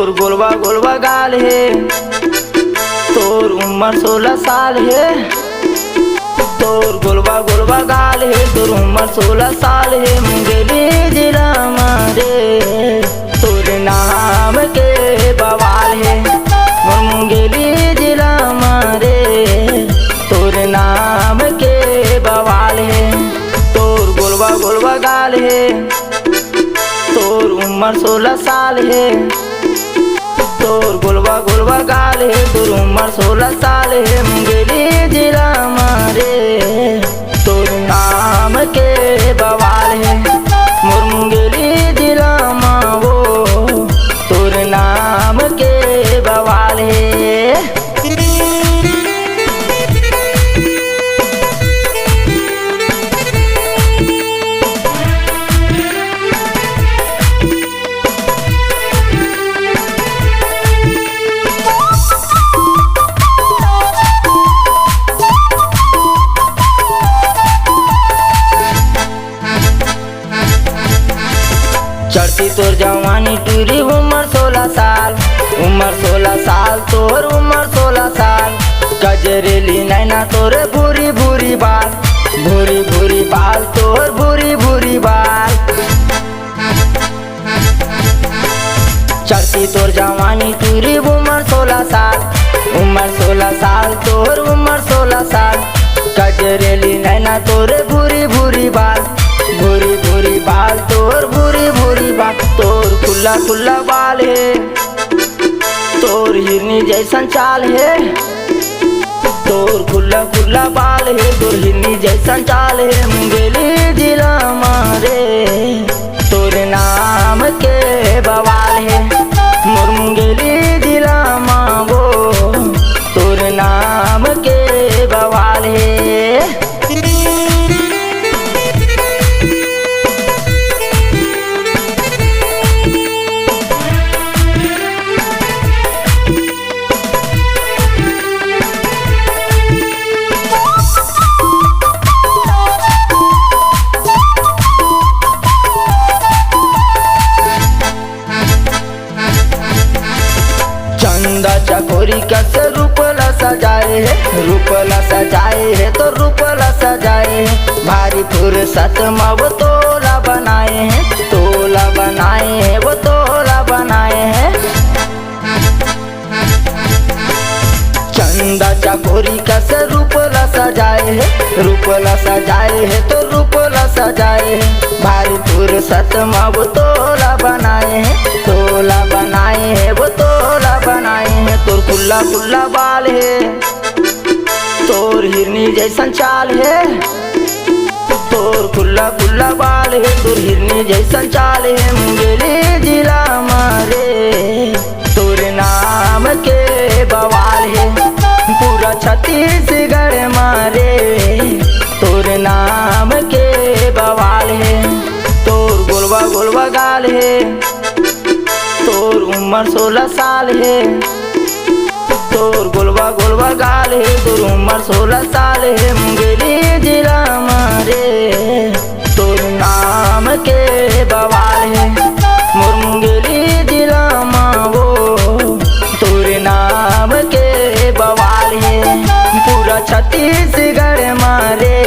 तोर गोलवा गोलवा गाल है, तोर उम्र 16 साल है। तोर गोलवा गोलवा गाल है, तोर उम्र 16 साल है। मुंगेली जिला मारे तोर नाम के बवाल है। मोर मुंगेली जिला मारे तोर नाम के बवाल है। तोर गोलवा गोलवा गाल है, तोर उम्र 16 साल है। तोर गोलवा गोलवा गाल है, तोर उम्र 16 साल है। मुंगेली जिला मारे तोर नाम के बवाल है। मोर मुंगेली जिला मावो तोर नाम के बवाल है। चढ़ती तोर जवानी टूरी उम्र 16 साल, उम्र 16 साल तोर उम्र 16 साल। गजरेली नैना तोर भूरी भूरी बाल, भूरी भूरी बाल तोर भूरी भूरी बाल। चढ़ती तोर जवानी टूरी उम्र 16 साल, उम्र 16 साल तोर उम्र 16 साल। गजरेली नैना तोर भूरी भूरी बाल, भूरी भूरी बाल तोर भूरी भूरी बाल। तोर खुला खुला बाल है, तोर हिरनी जैसन चाल है। तोर खुला खुला बाल है, तोर हिरनी जैसन चाल है। मुंगेली जिला मारे तोर नाम के बवाल है। मोर मुंगेली जिला मावो तोर नाम के बवाल है। चंदा चकोरी कैसे रूपला सजाए है, रूपला सजाए है तो रूपला सजाए है। भारी फुर्सत में वो तोला बनाए हैं, तोला बनाए हैं वो तोला बनाए हैं। चंदा चकोरी कैसे रूपला सजाए है, रूपला सजाए है तो रूपला सजाए है। भारी फुर्सत में वो तोला बनाए हैं, तोला बनाए हैं वो तोला बनाए हैं। तोर खुला खुला बाल है, तोर हिरनी जैसन चाल है। तोर खुला खुला बाल है, तोर हिरनी जैसन चाल है। मुंगेली जिला मारे तोर नाम के बवाल है। पूरा छत्तीसगढ़ मारे तोर नाम के बवाल है। तोर गोलवा गोलवा गाल है, तोर उम्र 16 साल है। तोर गोलवा गोलवा गाल है, तोर उम्र 16 साल है। मुंगेली जिला मारे तोर नाम के बवाल है। मोर मुंगेली जिला मावो तोर नाम के बवाल है। पूरा छत्तीसगढ़ मारे